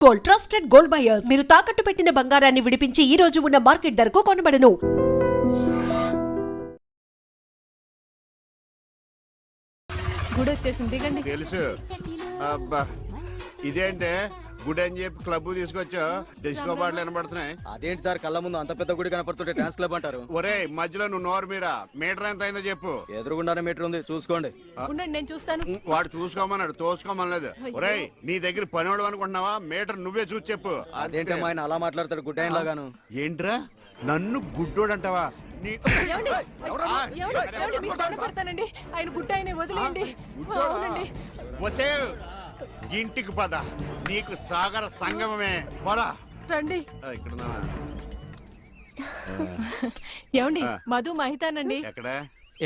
Gold trusted gold buyers మీరు తాకట్టు పెట్టిన బంగారాన్ని విడిపించి ఈ రోజు ఉన్న మార్కెట్ ధరకు కొనబడను. గుడి వచ్చేసింది, దిగండి. తెలుసు. అబ్బా ఇదేంటే గుడి అని చెప్పి క్లబ్ తీసుకొచ్చా డిస్కో బాటలు వినబడుతున్నాయి. అదేంటి సార్, కళ్ళ ముందు అంత పెద్ద గుడి కనపడుతుంటే డాన్స్ క్లబ్ అంటారు? ఒరే మధ్యలో నువ్వు నోరు మీరా మీటర్ ఎంత అయిందో చెప్పు. ఎదురుగుండానే మీటర్ ఉంది, చూసుకోండి. ఉండండి, నేను చూస్తాను. వాడు చూసుకోమన్నాడు, తోసుకోమనలేదు. ఒరే నీ దగ్గర పనివాడు అనుకుంటున్నావా? మీటర్ నువ్వే చూసి చెప్పు. అదేంటమ్మా ఆయన అలా మాట్లాడతాడు గుడ్డాయన్ లాగాను? ఏంట్రా నన్ను గుడ్డోడు అంటావా? ఏమండి? ఏమండి? మీకు దండం పెడతానండి. ఆయన గుడ్డ ఆయన వదిలేయండి. అవునండి. వసే ఇంటికి పద, నీకు సాగర సంగమమే. పద రండి. ఇక్కడ ఏమండి? మధు మహితానండి. ఎక్కడ?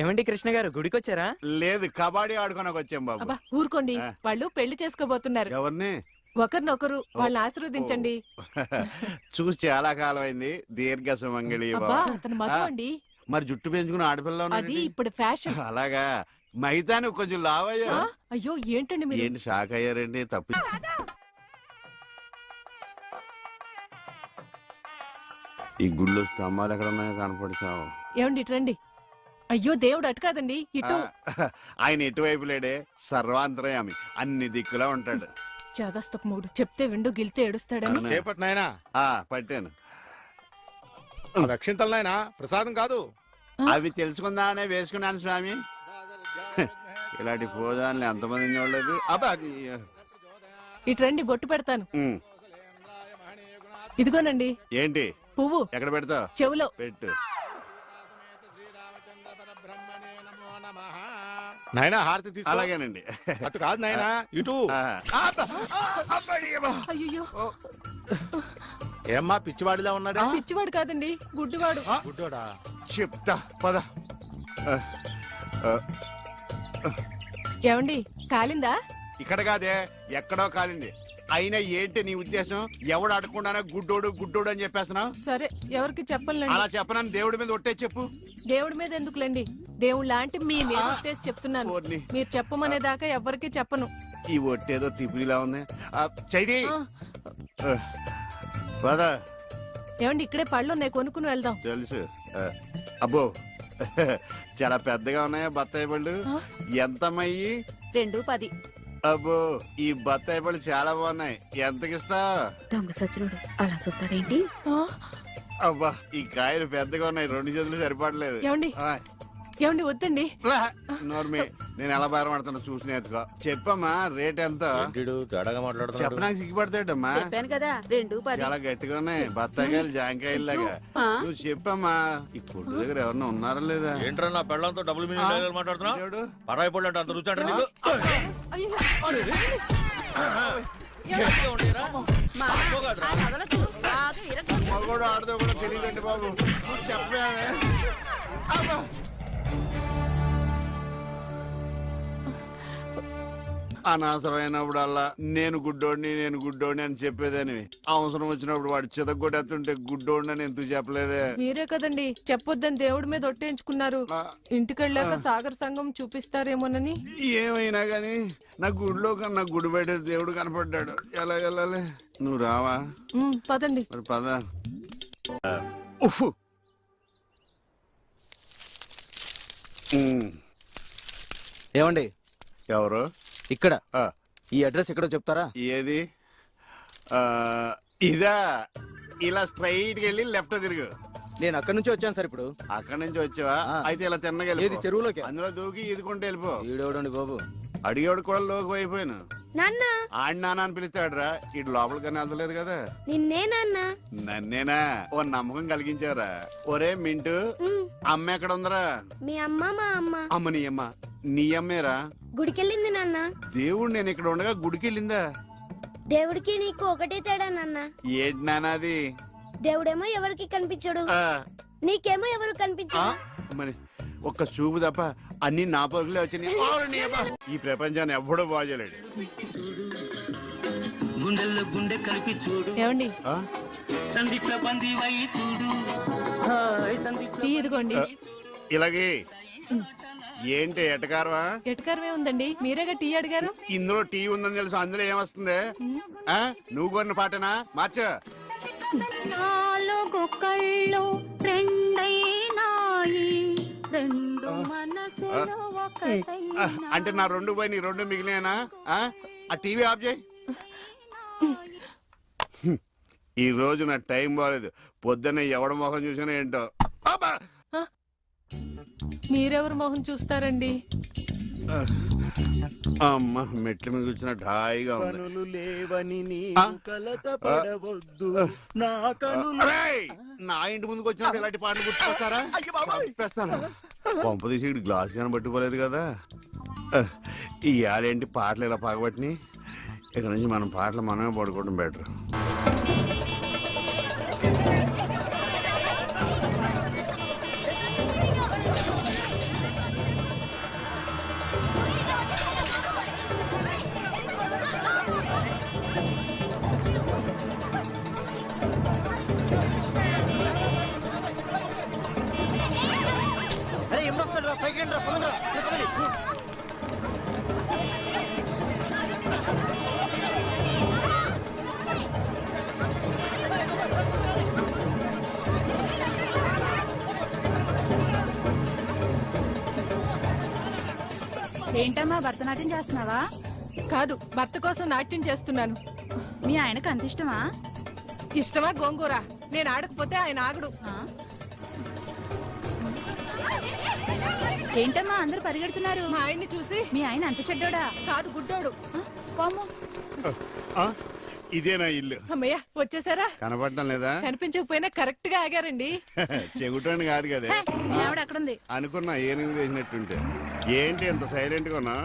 ఏమండి కృష్ణ గారు, గుడికి వచ్చారా? లేదు, కబడ్డీ ఆడుకోనకు వచ్చాం బాబు. అబ్బా ఊరుకోండి, వాళ్ళు పెళ్లి చేసుకోబోతున్నారు. ఎవరిని? ఒకరినొకరు వాళ్ళని ఆశీర్వదించండి. చూసి చాలా కాలం అయింది. దీర్ఘ సుమంగళి. అబ్బా అతను మధు అండి. మరి జుట్టు పెంచుకుని ఆడపిల్ల అది ఇప్పుడు ఫ్యాషన్. అలాగా? మైతాను కొంచెం లావయ్యా. అయ్యో ఏంటండి మీరు? ఏంటి షాక్ అయ్యారండి? తప్పు. ఈ గుళ్ళు స్తంభాలు ఎక్కడ ఉన్నాయో కనపడిచావు. ఏమండి ఇటు రండి. అయ్యో దేవుడు అటు కాదండి, ఇటు. ఆయన ఎటువైపు లేడే, సర్వాంతరయామి, అన్ని దిక్కులా ఉంటాడు. చాదస్తపు మూడు, చెప్తే విండు గిల్తే ఏడుస్తాడని. చేపట్నాయనా? పట్టాను. రక్షింతలనాయనా, ప్రసాదం కాదు. అవి తెలుసుకుందామనే వేసుకున్నాను స్వామి. ఇలాంటి పోదాన్ని ఎంతమంది చూడలేదు. అబ్బా ఇటు రండి, బొట్టు పెడతాను. ఇదిగోనండి. ఏంటి? పువ్వు. ఎక్కడ పెడతావు? చెవులో పెట్టు. నాయనా హారతి తీసుకో. అలాగేనండి. అటు కాదు నాయనా, ఇటు. అయ్యో, ఏమ్మా పిచ్చివాడిలా ఉన్నాడా? పిచ్చివాడు కాదండి, గుడ్డివాడు. గుడ్డోడా? చెప్తా పద. ఏమండి కాలిందా? ఇక్కడ కాదే, ఎక్కడో కాలింది. అయినా ఏంటి నీ ఉద్దేశం? ఎవడు అడగకుండానే గుడ్డోడు గుడ్డోడు అని చెప్పేస్తున్నావు? సరే, ఎవరికి చెప్పలేండి. అలా చెప్పనని దేవుడి మీద ఒట్టే చెప్పు. దేవుడి మీద ఎందుకులేండి, దేవుడు లాంటి మీ మీద ఒట్టేసి చెప్తున్నాను. మీరు చెప్పమనేదాకా ఎవరికి చెప్పను. ఈ ఒట్టేదో తిప్పిలా ఉంది. చైది పద. ఏమండి ఇక్కడే పళ్ళు ఉన్నాయి, కొనుక్కుని వెళ్దాం. తెలుసు. అబ్బో చాలా పెద్దగా ఉన్నాయా బత్తాయి పళ్ళు? ఎంతమ్మయ్యి? 2.10. అబ్బో ఈ బత్తాయి పళ్ళు చాలా బాగున్నాయి. ఎంతకిస్తా? దొంగ సచ్చినోడు అలా చూస్తాడేంటి? అబ్బా ఈ కాయలు పెద్దగా ఉన్నాయి, 2 చేతులు సరిపడలేదు. ఏమండి? ఏమండి వద్దండి. నోర్మి, నేను ఎలా బయటపడుతున్నా చూసి నేర్చుకో. చెప్పమ్మా రేట్ ఎంత? చెప్పడానికి సిగ్గుపడతాడమ్మా. చెప్పాను కదా 2.10. చాలా గట్టిగా ఉన్నాయి బత్తాయికాయలు, జాంకాయలు లాగా. నువ్వు చెప్పమ్మా. ఈ కొట్టు దగ్గర ఎవరన్నా ఉన్నారా లేదా? ఏంట్రా నా పెళ్ళంతో డబుల్ మీనింగ్ మాట్లాడుతున్నావు? పరాయి పళ్ళు అంటే అంత రుచి అంటే నీకు? మగోడు ఆడదో కూడా తెలియదండి బాబు. చెప్పే అనవసరమైనప్పుడల్లా నేను గుడ్డోడిని అని చెప్పేదని, అవసరం వచ్చినప్పుడు వాడు చితగొట్టేస్తుంటే గుడ్డోడిని అని ఎందుకు చెప్పలేదే? మీరే కదండి చెప్పొద్దని దేవుడి మీద ఒట్టేయించుకున్నారు. ఇంటికెళ్ళాక సాగర్ సంఘం చూపిస్తారేమోనని. ఏమైనా గాని నా గుడిలో కన్నా గుడి బయట దేవుడు కనపడ్డాడు. ఎలా వెళ్ళాలి? నువ్వు రావా? పదండి. మరి పద. ఉఫ్. ఏమండి? ఎవరు? ఇక్కడ ఈ అడ్రస్ ఎక్కడో చెప్తారా? ఏది? ఇదా? ఇలా స్ట్రైట్ గా వెళ్ళి లెఫ్ట్ తిరుగు. నేను అక్కడి నుంచి వచ్చాను సార్. ఇప్పుడు అక్కడి నుంచి వచ్చావా? అయితే ఇలా తిన్నగా ఏది చెరువులోకి? అందులో దూకి ఈదుకుంటే వెళ్ళిపో. ఈడోడండి బాబు. అడిగేవాడు కూడా లోకి అయిపోయాను. నాన్న ఆడి నాన్న అని పిలుస్తాడు రా. ఇటు లోపలికన్నా వెళ్తలేదు కదా. నిన్నే నాన్న. నన్నేనా? ఓ నమ్మకం కలిగించారా? ఒరే మింటూ, అమ్మ ఎక్కడ ఉందరా? మీ అమ్మ మా అమ్మ. అమ్మ నీ అమ్మ. నీ అమ్మేరా? గుడికెళ్ళింది నాన్న. దేవుడు నేను ఇక్కడ ఉండగా గుడికి వెళ్ళిందా? దేవుడికి నీకు ఒకటే తేడా నాన్న. ఏంటి నాన్నది? దేవుడేమో ఎవరికి కనిపించడు, నీకేమో ఎవరు కనిపించడు. మరి ఒక్క చూపు తప్ప అన్ని నా పరుగులే వచ్చినాయి. ఈ ప్రపంచాన్ని ఎవ్వడూ బాగోలేడు. ఏమండి? ఇలాగే ఏంటి ఎటకారమా? ఎటకారమే ఉందండి, మీరేగా టీ అడిగారు. ఇందులో టీ ఉందని తెలుసు, అందులో ఏమొస్తుంది? ఆ? నువ్వు కొన్న పాటనా? మార్చు. నాలుగు కళ్ళు రెండైనాయి, రెండు మనసులు ఒకటైనాయి. అంటే నా రెండు పోయి నీ రెండు మిగిలినా? ఆ టీవీ ఆఫ్ చేయి. ఈ రోజు నా టైం బాగాలేదు. పొద్దున్న ఎవడ మొహం చూసినా ఏంటో. అబ్బా! మీరెవరు మొహం చూస్తారండి? అమ్మ మెట్ల మీద కూర్చున్నట్టు హాయిగా ఉంది. అరేయ్! నా ఇంటి ముందుకు వచ్చినప్పుడు ఇలాంటి పాటలు గుర్తుకొస్తారా? చంపేస్తాను. పంప తీసి ఇటు గ్లాస్ కానీ పట్టుకోలేదు కదా. ఈ ఆడేంటి పాటలు ఇలా పగబట్టిని. ఇక నుంచి మనం పాటలు మనమే పడుకోవడం బెటర్. ఏంటమ్మా భరతనాట్యం చేస్తున్నావా? కాదు, భర్త కోసం నాట్యం చేస్తున్నాను. మీ ఆయనకు అంత ఇష్టమా? ఇష్టమా గోంగూర? నేను ఆడకపోతే ఆయన ఆగడు. ఏంటమ్మా అందరూ పరిగెడుతున్నారు? మా ఆయన్ని చూసి. మీ ఆయన అంత చెడ్డోడా? కాదు, గుడ్డోడు. పాము. ఇదేనా ఇల్లు? అమ్మయ్య, వచ్చేసారా? కనపడటం లేదా? కనిపించకపోయినా కరెక్ట్ గా ఆగారండి. చెగుటోని కాదు కదే. మీ ఆవిడ అక్కడుంది. అనుకున్నా ఏనుగు చేసినట్టుంటే. ఏంటి ఎంత సైలెంట్ గా ఉన్నా?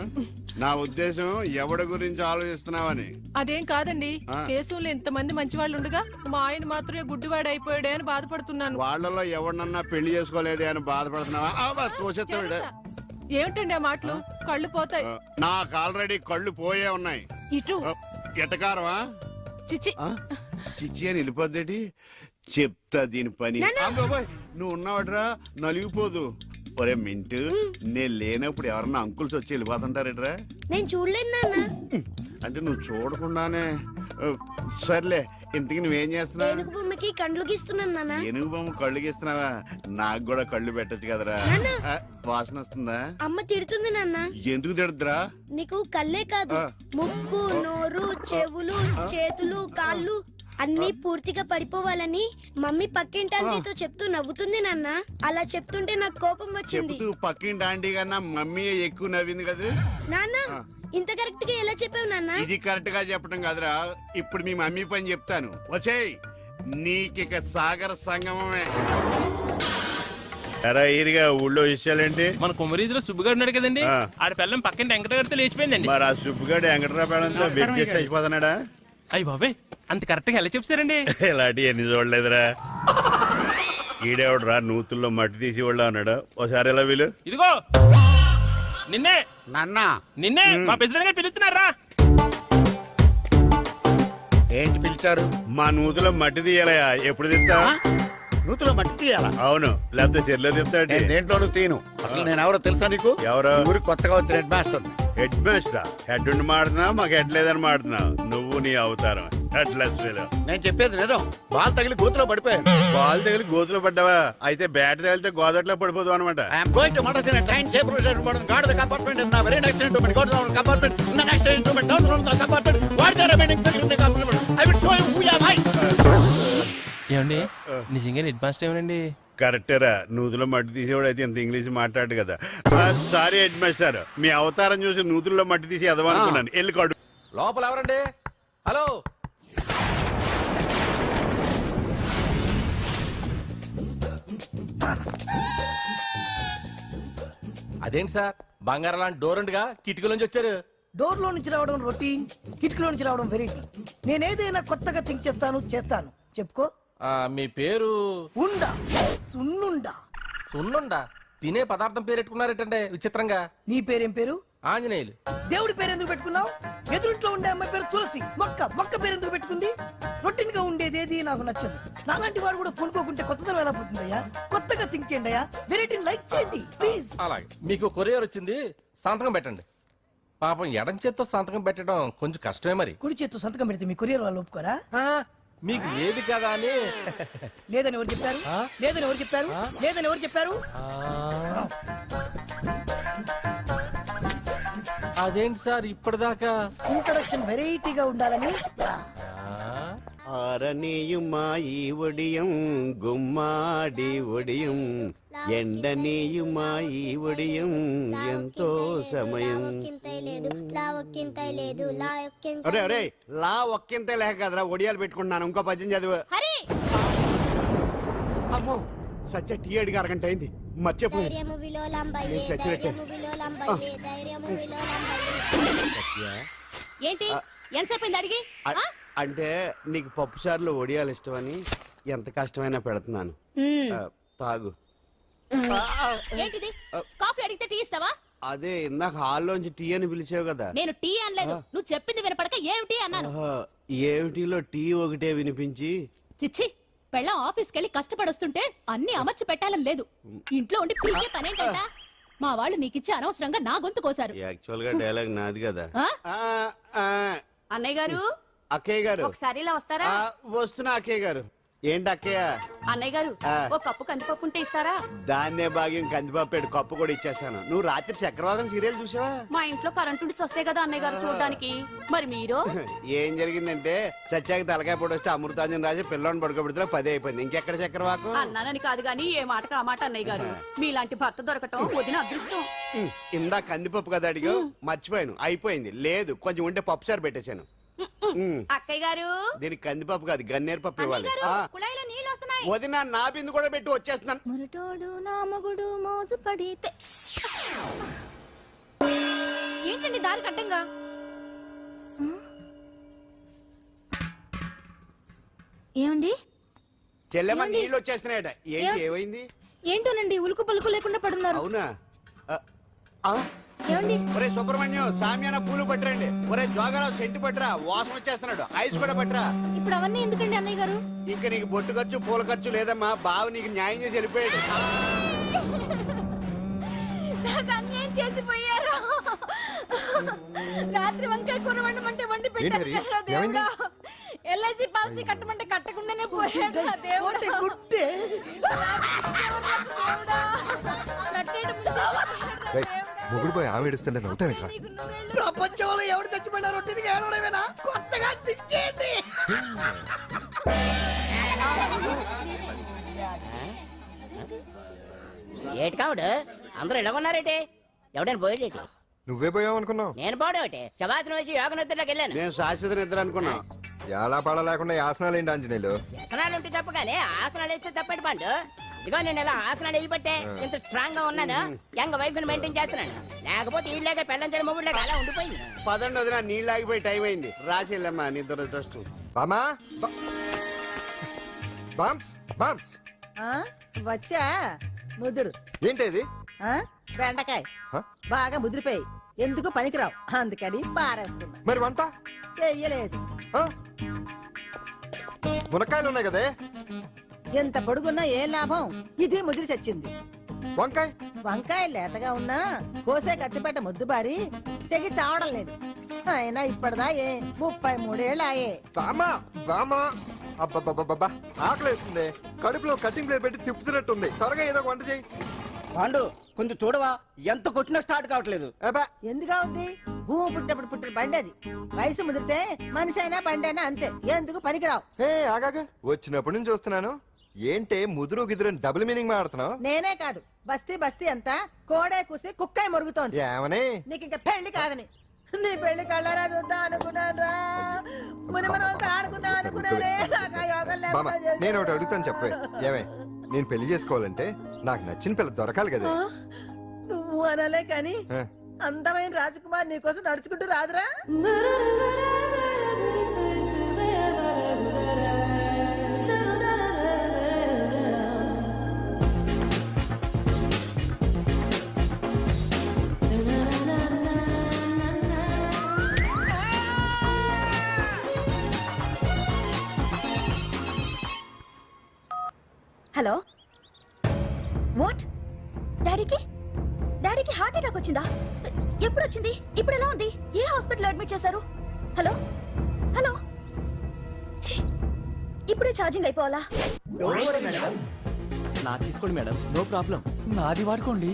నా ఉద్దేశం ఎవడి గురించి ఆలోచిస్తున్నావని. అదేం కాదండి, దేశంలో ఇంతమంది మంచి వాళ్ళు ఉండగా మా ఆయన మాత్రమే గుడ్డివాడు అయిపోయాడే అని బాధపడుతున్నాను. వాళ్ళలో ఎవరినన్నా పెళ్లి చేసుకోలేదే అని బాధపడుతున్నావా? ఏమిటండి ఆ మాటలు? కళ్ళు పోతాయి. నాకు ఆల్రెడీ కళ్ళు పోయే ఉన్నాయి. ఇటు ఎటకారమా? చిచి. చిచ్చి అని వెళ్ళిపోద్దేటి? చెప్తా దీని పని. అబ్బబ్బోయ్, నువ్వు ఉన్నావట్రా, నలిగిపోదు. ఒరే మింటు, నేను లేనప్పుడు ఎవరన్నా అంకుల్స్ వచ్చి వెళ్ళిపోతుంటారేట్రా? నేను చూడలేదు నాన్న. అంటే నువ్వు చూడకుండానే. సర్లే, ఇంతకి నువ్వేం చేస్తున్నావు? ఏనుగు బొమ్మకి కండ్లు గీస్తున్నాను నాన్న. ఏనుగు బొమ్మ కళ్ళు గీస్తున్నావా? నాకు కూడా కళ్ళు పెట్టచ్చు కదరా. వాసన వస్తుందా? అమ్మ తిడుతుంది నాన్న. ఎందుకు తిడద్దురా? నీకు కళ్ళే కాదు, ముక్కు, నోరు, చెవులు, చేతులు, కాళ్ళు అన్ని పూర్తిగా పడిపోవాలని మమ్మీ పక్కింటి ఆంటీతో చెప్తూ నవ్వుతుంది నాన్న. అలా చెప్తుంటే నాకు కోపం వచ్చింది. చెప్తూ పక్కింటి ఆంటీ కన్నా మమ్మీ ఎక్కువ నవ్వింది కదా నాన్న. ఇంత కరెక్ట్ గా ఎలా చెప్పావు నాన్న? ఇది కరెక్ట్ గా చెప్పడం కాదురా, ఇప్పుడు మీ మమ్మీ పని చెప్తాను. వచ్చేయ్, నీకిక సాగర సంగమమే. ఎరా ఈరిగా ఊళ్ళో విషయాలేంటి? మన కుమరీధిలో సుబ్బుగాడు ఉన్నాడు కదండి, ఆడ పిల్లం పక్కన వెంకటగారితో లేచిపోయిందండి. మరి ఆ సుబ్బుగాడు వెంకటరావు పేడంతో వెయిట్ చేసి అయిపోతున్నాడా? అయ్యి బాబాయ్, అంత కరెక్ట్ గా ఎలా చెప్తారండి? ఇలాంటి ఎన్ని చూడలేదురా. ఈడేవడరా నూతుల్లో మట్టి తీసి వాళ్ళు అన్నాడు. ఓసారి ఎలా వీలు? ఇదిగో నిన్నే నాన్న, నిన్నే మా ప్రెసిడెంట్ గారు పిలుస్తున్నారా? ఏంటి పిలిచారు? మా నూతులో మట్టి తీయాలయా? ఎప్పుడు తీస్తా? నూతులో మట్టి తీయాలా? అవును, లేకపోతే చెర్లో తీస్తాడు. దేంట్లోనూ తీను. అసలు నేను ఎవరో తెలుసా నీకు? ఎవరు? ఊరికి కొత్తగా వచ్చిన head master. Head master? Head ఉండి మాడుతున్నావు, మాకు హెడ్ లేదని మాడుతున్నావు. నువ్వు నీ అవతారం హెడ్లెస్ ఫెలో. నేను చెప్పేది నిజం. బాల్ తగిలి గోతులో పడిపోయాను. బాల్ తగిలి గోతులో పడ్డావా? అయితే బ్యాట్ తగిలితే గోదట్లో పడిపోదు అనమాట. ఐఎమ్ గోయింగ్ టు మడస్ in train safeguard the compartment in the very next instrument go down compartment in the next instrument down from the compartment what the remaining thing in the compartment I will show you who you are. ఏమండి నిజంగా advance ఏమనండి? కరెక్టరా, నూతులో మట్టి తీసేవాడు అయితే ఇంత English మాట్లాడు కదా. Sorry head master, మీ అవతారం చూసి నూతుల్లో మట్టి తీసి ఎదవనుకున్నాను. వెళ్ళి కడు. లోపల ఎవరండి? హలో, అదేంటి సార్ బంగారం లాంటి డోర్ ఉండగా కిటికీలోంచి వచ్చారు? డోర్ లో నుంచి రావడం రొటీన్, కిటికీలో నుంచి రావడం వెరైటీ. నేనేదైనా కొత్తగా థింక్ చేస్తాను. చెప్పుకో. మీ పేరు? ఉండా, సున్నుండా. సున్నుండా? తినే పదార్థం పేరు పెట్టుకున్నారేటంటే విచిత్రంగా. నీ పేరేం పేరు? ఆంజనేయులు. దేవుడి పేరు ఎందుకు పెట్టుకున్నావు? ఎదురింట్లో ఉండే అమ్మాయి పేరు తులసి. మొక్క పేరు ఎందుకు పెట్టుకుంది? రొటీన్ గా ఉండేదేది నాకు నచ్చదు. నాలాంటి వాడు కూడా పూనుకోకుంటే కొత్తదనం ఎలా పుడుతుందయ్యా? కొత్తగా థింక్ చేయండి అయ్యా, వెరైటీని లైక్ చేయండి ప్లీజ్. అలాగే మీకు కొరియర్ వచ్చింది, సంతకం పెట్టండి. పాపం ఎడం చేత్తో సంతకం పెట్టడం కొంచెం కష్టమే మరి. కుడి చేత్తో సంతకం పెడితే మీ కొరియర్ వాళ్ళు ఒప్పుకోరా? ఆ, మీకు లేదు కదా అని. లేదని ఎవరు చెప్పారు? లేదని ఎవరు చెప్పారు? లేదని ఎవరు చెప్పారు? ఆ, అదేంటి సార్ ఇప్పటిదాకా? ఇంట్రొడక్షన్ వెరైటీగా ఉండాలని. ఆ, ആരനെയുമായി ഒടിയും ഗുമ്മാടി ഒടിയും ఎండనీయుమాయి ఒడియం ఎంతో సమయం. అరే అరే లా ఒక్కింతే లేక కదరా ఒడియాలు పెట్టుకుంటున్నాను. ఇంకో పద్యం చదివు. అమ్మో సత్య టీ అడిగి అరగంట అయింది, మర్చిపోయి ఏంటి ఎంతసేపు అడిగి అంటే నీకు పప్పు సార్లు ఒడియాలు ఇష్టమని ఎంత కష్టమైనా పెడుతున్నాను. తాగు. ఏంటిది? కాఫీ అడిగితే టీ ఇస్తావా? అదే ఇందాక హాల్లోంచి టీ అని పిలిచావు కదా. నేను టీ అనలేదు, నువ్వు చెప్పింది వినపడక ఏమిటి అన్నాను. ఏమిటిలో టీ ఒకటే వినిపించి. చిచ్చి, పెళ్ళం ఆఫీస్కి వెళ్ళి కష్టపడొస్తుంటే అన్ని అమర్చి పెట్టాలని లేదు. ఇంట్లో ఉండి పీకే పనేంటంట? మా వాళ్ళు నీకిచ్చి అనవసరంగా నా గొంతు కోసారు. యాక్చువల్ గా డైలాగ్ నాది కదా. అన్నయ్య గారు, అక్కయ్య గారు ఒకసారి ఇలా వస్తారా? వస్తున్నా అక్కయ్య గారు. ఏంటి అక్కయ్య? అన్నయ్య గారు, ఓ కప్పు కందిపప్పు ఉంటే ఇస్తారా? దాన్నే భాగ్యం కందిపాపేడు కప్పు కూడా ఇచ్చేసాను. నువ్వు రాత్రి చక్రవాదం సీరియల్ చూసావా? మా ఇంట్లో కరెంటు ఉండి వస్తే కదా అన్నయ్య గారు చూడడానికి. మరి మీరు? ఏం జరిగిందంటే సత్యాకి తలకాయ పొడి వస్తే అమృతాంజన్ రాజు పిల్లని పడుకోబెడితే 10 అయిపోయింది. ఇంకెక్కడ చక్రవాకం? అన్నానని కాదు గాని ఏ మాటకు ఆ మాట అన్నయ్య గారు. మీలాంటి భర్త దొరకటం వదిన అదృష్టం. ఇందా కందిపప్పు కదా అడిగావు, మర్చిపోయాను. అయిపోయింది. లేదు కొంచెం ఉంటే పప్పు సార్ పెట్టేశాను. అక్కయ్య గారు, దీనికి కందిపప్పు కాదు గన్నేరు పప్పు ఇవ్వాలి. కుళాయిలో నీళ్ళు వస్తున్నాయి. వదిన నా బిందు కూడా పెట్టి వచ్చేస్తున్నాను. మురటోడు నా మగుడు మోజు పడితే. ఏంటండి దారి కట్టంగా? ఏమండి? చెల్లెమ్మ నీళ్ళు వచ్చేస్తున్నాయట. ఏంటి ఏమైంది? ఏంటోనండి ఉలుకు పలుకు లేకుండా పడున్నారు. అవునా? ఆ? ఏమండి? ఒరే సుబ్రహ్మణ్యం సామ్యాన పూలు పట్టరండి. ఒరే జోగరావు సెంటు పట్టరా, వాసన వచ్చేస్తున్నాడు. ఐస్ కూడా పట్టరా. ఇప్పుడు అవన్నీ ఎందుకండి అన్నయ్య గారు? ఇంకా నీకు బొట్టు ఖర్చు పూల ఖర్చు లేదమ్మా. బావ నీకు న్యాయం చేసి వెళ్ళిపోయాడు. నాకు అన్యాయం చేసిపోయారు. రాత్రి వంకాయ కూర వండమంటే వండి పెట్టారు కదా దేవుడా. ఎల్ఐసి పాలసీ కట్టమంటే కట్టకుండానే పోయాడు నా దేవుడా. గుట్టే మొగుడు పోయి ఆమె ఏడుస్తుంటే నవ్వుతాం ఇక్కడ. ప్రపంచంలో ఎవరు చచ్చిపోయినా రొట్టెని ఏడవడమేనా? కొత్తగా థింక్ చేయండి. ఏటి కావుడు అందరూ ఇలా ఉన్నారేటి? ఎవడైనా పోయేటి? నువ్వే పోయావు అనుకున్నావు. నేను పోవడం శవాసనం వేసి యోగ నిద్రలోకి వెళ్ళాను. నేను శాశ్వత నిద్ర అనుకున్నా. ఎలా పాడ లేకుండా ఆసనాలు ఏంటి ఆంజనేయులు? వ్యసనాలు ఉంటే తప్ప కానీ ఆసనాలు వేస్తే తప్పటి పండు. ఇదిగో నేను ఇలా ఆసనాలు వేయబట్టే ఇంత స్ట్రాంగ్ గా ఉన్నాను. యంగ్ వైఫ్ ని మెయింటైన్ చేస్తున్నాను. లేకపోతే ఇళ్ళగా పెళ్ళం చెడు మొగుడులేక అలా ఉండిపోయింది. పదండి వదిన, నీళ్ళు ఆగిపోయి టైం అయింది. రాసేళ్ళమ్మా నిద్ర ట్రస్ట్. బామా బామ్స్ బామ్స్ వచ్చా ముదురు. ఏంటి బెండకాయ బాగా ముదిరిపోయి ఎందుకు పనికిరావు, అందుకని పారేస్తున్నా. మరి వంట చెయ్యలేదు. మునక్కాయలు ఉన్నాయి కదే. ఎంత పొడుగున్నా ఏం లాభం? ఇది ముదిరి చచ్చింది. వంకాయ వంకాయ లేతగా ఉన్నా కోసే కత్తిపేట ముద్దు బారి తెగి చావడం లేదు. అయినా ఇప్పటిదా 33 ఏళ్ళాయే. బామా బామా అబ్బబ్బబ్బబ్బా ఆకలేస్తుంది. కడుపులో కటింగ్ ప్లేట్ పెట్టి తిప్పుతున్నట్టుంది. త్వరగా ఏదో వంట చేయి. పాండు కొంచెం చూడవా, ఎంత కొట్టినా స్టార్ట్ కావట్లేదు. ఎందుగా ఉంది? భూమి పుట్టినప్పుడు పుట్టిన బండి అది. వయసు ముదిరితే మనిషి అయినా బండి అయినా అంతే. ఎందుకు పనికిరావు. ఆగాగా వచ్చినప్పటి నుంచి చూస్తున్నాను. ఏంటే ముదురు గిదురు డబుల్ మీనింగ్ మాడుతున్నావు? నేనే కాదు, బస్తీ బస్తీ అంతా కోడే కూసి కుక్కాయ మురుగుతోంది. ఏమని? నీకు ఇంకా పెళ్లి కాదని. నీ పెళ్లి కళ్ళరా చూద్దాం అనుకున్నాను. మునిమనోళ్ళతో ఆడుకుందాం అనుకున్నానే. బామా నేను ఒకటి అడుగుతాను చెప్పే. ఏమే నేను పెళ్లి చేసుకోవాలంటే నాకు నచ్చిన పిల్ల దొరకాలి కదా. నువ్వు అనలే కాని అందమైన రాజకుమార్ నీకోసం నడుచుకుంటూ రాదురా. హలో వాట్ డాడీకి డాడీకి హార్ట్ అటాక్ వచ్చిందా? ఎప్పుడు వచ్చింది? ఇప్పుడు ఎలా ఉంది? ఏ హాస్పిటల్ అడ్మిట్ చేశారు? హలో హలో ఛీ, ఇప్పుడే ఛార్జింగ్ అయిపోవాలా? నాకు తీసుకోండి మేడం, నో ప్రాబ్లం. నాది వాడుకోండి.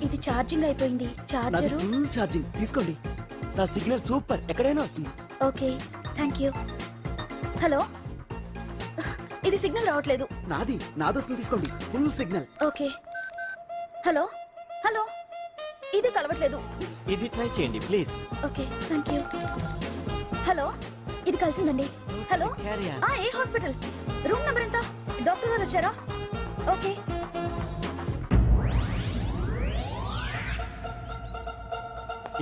ఇది ఛార్జింగ్ అయిపోయింది. చార్జరు ఫుల్ ఛార్జింగ్ తీసుకోండి. నా సిగ్నల్ సూపర్, ఎక్కడైనా వస్తుంది. Okay thank you. హలో ఇది సిగ్నల్ రావట్లేదు. నాది వస్తుంది, తీసుకోండి. Full signal. Okay hello hello ఇది కలవట్లేదు. ఇది ట్రై చేయండి please. Okay thank you. Hello ఇది కలిసిందండి. Hello Carry on. ఏ హాస్పిటల్? రూమ్ నెంబర్ ఎంత? డాక్టర్ గారు వచ్చారా? ఓకే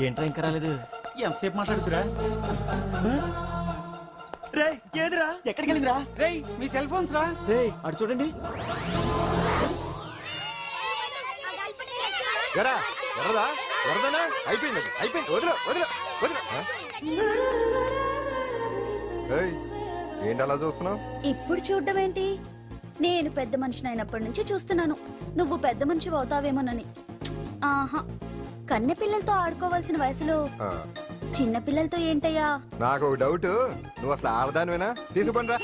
ఏంట్రా ఇంకా రాలేదు? ఎంతసేపు మాట్లాడుతురా? రే ఏదిరా? ఎక్కడికి వెళ్ళిందిరా? రే మీ సెల్ ఫోన్స్ రా. రే అటు చూడండి. ఎరా ఎర్రదా ఎర్రదనా అయిపోయింది అయిపోయింది. వదిలే వదిలే వదిలే. ఏయ్, ఏంటి అలా చూస్తున్నావు? ఇప్పుడు చూడడం ఏంటి? నేను పెద్ద మనిషిని అయినప్పటి నుంచి చూస్తున్నాను నువ్వు పెద్ద మనిషి అవుతావేమోనని. ఆహా, కన్నె పిల్లలతో ఆడుకోవాల్సిన వయసులో చిన్న పిల్లలతో ఏంటయ్యా? నాకు ఒక డౌట్, నువ్వు అసలు ఆడదానివేనా? తీసుకుపండి రా.